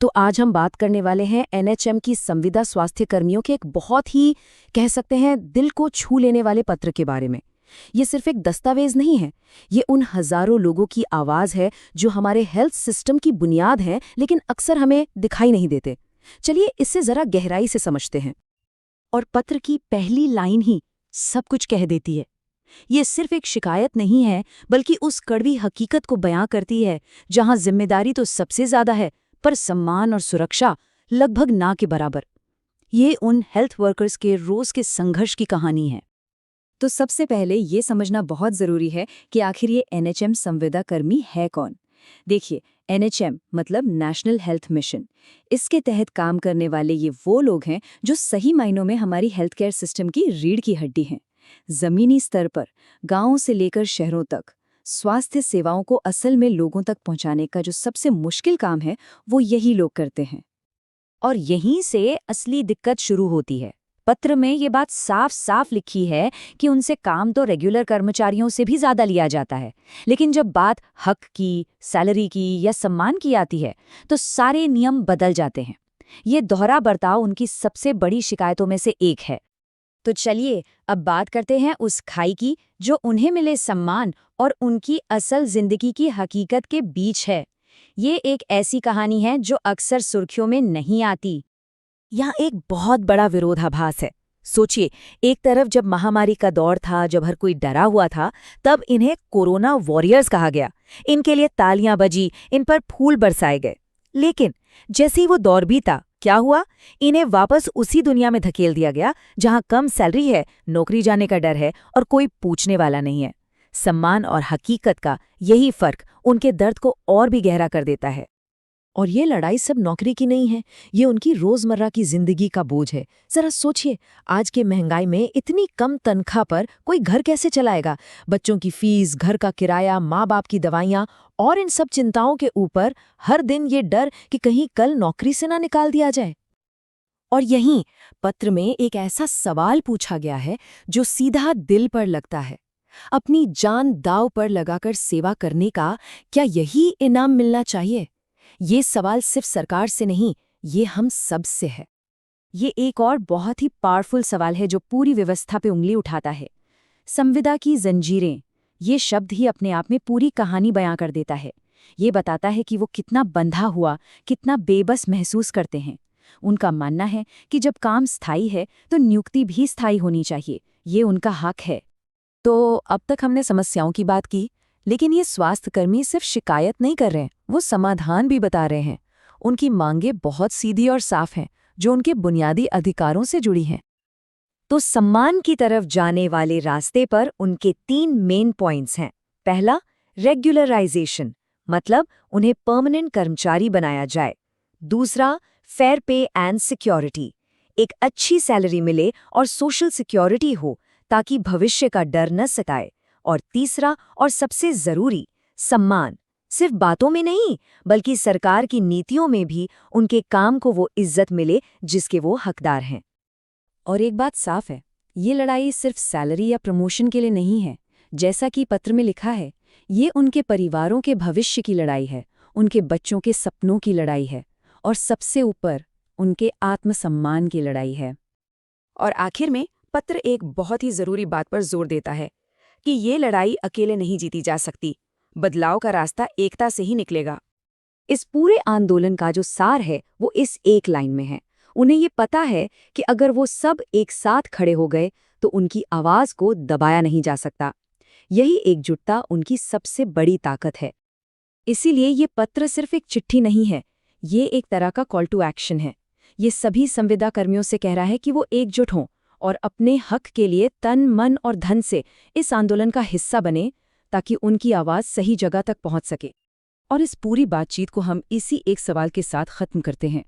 तो आज हम बात करने वाले हैं एनएचएम की संविदा स्वास्थ्य कर्मियों के एक बहुत ही कह सकते हैं दिल को छू लेने वाले पत्र के बारे में। ये सिर्फ एक दस्तावेज नहीं है, ये उन हजारों लोगों की आवाज है जो हमारे हेल्थ सिस्टम की बुनियाद हैं लेकिन अक्सर हमें दिखाई नहीं देते। चलिए इससे जरा गहराई से समझते हैं। और पत्र की पहली लाइन ही सब कुछ कह देती है। ये सिर्फ एक शिकायत नहीं है, बल्कि उस कड़वी हकीकत को बयां करती है जहां जिम्मेदारी तो सबसे ज्यादा है पर सम्मान और सुरक्षा लगभग ना के बराबर। ये उन हेल्थ वर्कर्स के रोज के संघर्ष की कहानी है। तो सबसे पहले ये समझना बहुत ज़रूरी है कि आखिर ये एनएचएम संविदा कर्मी है कौन। देखिए, एनएचएम मतलब नेशनल हेल्थ मिशन। इसके तहत काम करने वाले ये वो लोग हैं जो सही मायनों में हमारी हेल्थ केयर सिस्टम की रीढ़ की हड्डी हैं। ज़मीनी स्तर पर गांवों से लेकर शहरों तक स्वास्थ्य सेवाओं को असल में लोगों तक पहुंचाने का जो सबसे मुश्किल काम है वो यही लोग करते हैं। और यहीं से असली दिक्कत शुरू होती है। पत्र में ये बात साफ साफ लिखी है कि उनसे काम तो रेगुलर कर्मचारियों से भी ज्यादा लिया जाता है, लेकिन जब बात हक की, सैलरी की या सम्मान की आती है तो सारे नियम बदल जाते हैं। ये दोहरा बर्ताव उनकी सबसे बड़ी शिकायतों में से एक है। तो चलिए अब बात करते हैं उस खाई की जो उन्हें मिले सम्मान और उनकी असल जिंदगी की हकीकत के बीच है। ये एक ऐसी कहानी है जो अक्सर सुर्खियों में नहीं आती। यहाँ एक बहुत बड़ा विरोधाभास है। सोचिए, एक तरफ जब महामारी का दौर था, जब हर कोई डरा हुआ था, तब इन्हें कोरोना वॉरियर्स कहा गया। इनके लिए तालियां बजी, इन पर फूल बरसाए गए। लेकिन जैसे ही वो दौर बीता, क्या हुआ? इन्हें वापस उसी दुनिया में धकेल दिया गया जहां कम सैलरी है, नौकरी जाने का डर है और कोई पूछने वाला नहीं है। सम्मान और हकीकत का यही फर्क उनके दर्द को और भी गहरा कर देता है। और ये लड़ाई सब नौकरी की नहीं है, ये उनकी रोजमर्रा की जिंदगी का बोझ है। जरा सोचिए, आज के महंगाई में इतनी कम तनख्वाह पर कोई घर कैसे चलाएगा? बच्चों की फीस, घर का किराया, माँ बाप की दवाइयाँ और इन सब चिंताओं के ऊपर हर दिन ये डर कि कहीं कल नौकरी से ना निकाल दिया जाए। और यहीं पत्र में एक ऐसा सवाल पूछा गया है जो सीधा दिल पर लगता है। अपनी जान दांव पर लगाकर सेवा करने का क्या यही इनाम मिलना चाहिए? ये सवाल सिर्फ सरकार से नहीं, ये हम सब से है। ये एक और बहुत ही पावरफुल सवाल है जो पूरी व्यवस्था पे उंगली उठाता है। संविदा की जंजीरें, ये शब्द ही अपने आप में पूरी कहानी बयां कर देता है। ये बताता है कि वो कितना बंधा हुआ, कितना बेबस महसूस करते हैं। उनका मानना है कि जब काम स्थायी है तो नियुक्ति भी स्थायी होनी चाहिए, ये उनका हक है। तो अब तक हमने समस्याओं की बात की, लेकिन ये स्वास्थ्यकर्मी सिर्फ शिकायत नहीं कर रहे हैं, वो समाधान भी बता रहे हैं। उनकी मांगें बहुत सीधी और साफ हैं, जो उनके बुनियादी अधिकारों से जुड़ी हैं। तो सम्मान की तरफ जाने वाले रास्ते पर उनके 3 मेन पॉइंट्स हैं। पहला, रेगुलराइजेशन, मतलब उन्हें परमानेंट कर्मचारी बनाया जाए। दूसरा, फेयर पे एंड सिक्योरिटी, एक अच्छी सैलरी मिले और सोशल सिक्योरिटी हो ताकि भविष्य का डर न सताए। और तीसरा और सबसे जरूरी, सम्मान, सिर्फ बातों में नहीं बल्कि सरकार की नीतियों में भी उनके काम को वो इज्जत मिले जिसके वो हकदार हैं। और एक बात साफ है, ये लड़ाई सिर्फ सैलरी या प्रमोशन के लिए नहीं है। जैसा कि पत्र में लिखा है, ये उनके परिवारों के भविष्य की लड़ाई है, उनके बच्चों के सपनों की लड़ाई है और सबसे ऊपर उनके आत्मसम्मान की लड़ाई है। और आखिर में पत्र एक बहुत ही जरूरी बात पर जोर देता है कि ये लड़ाई अकेले नहीं जीती जा सकती। बदलाव का रास्ता एकता से ही निकलेगा। इस पूरे आंदोलन का जो सार है वो इस एक लाइन में है। उन्हें ये पता है कि अगर वो सब एक साथ खड़े हो गए तो उनकी आवाज को दबाया नहीं जा सकता। यही एकजुटता उनकी सबसे बड़ी ताकत है। इसीलिए ये पत्र सिर्फ एक चिट्ठी नहीं है, ये एक तरह का कॉल टू एक्शन है। ये सभी संविदा कर्मियों से कह रहा है कि वो एकजुट हों और अपने हक के लिए तन, मन और धन से इस आंदोलन का हिस्सा बने ताकि उनकी आवाज सही जगह तक पहुंच सके। और इस पूरी बातचीत को हम इसी एक सवाल के साथ खत्म करते हैं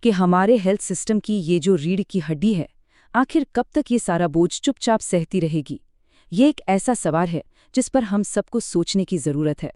कि हमारे हेल्थ सिस्टम की ये जो रीढ़ की हड्डी है, आखिर कब तक ये सारा बोझ चुपचाप सहती रहेगी? ये एक ऐसा सवाल है जिस पर हम सबको सोचने की जरूरत है।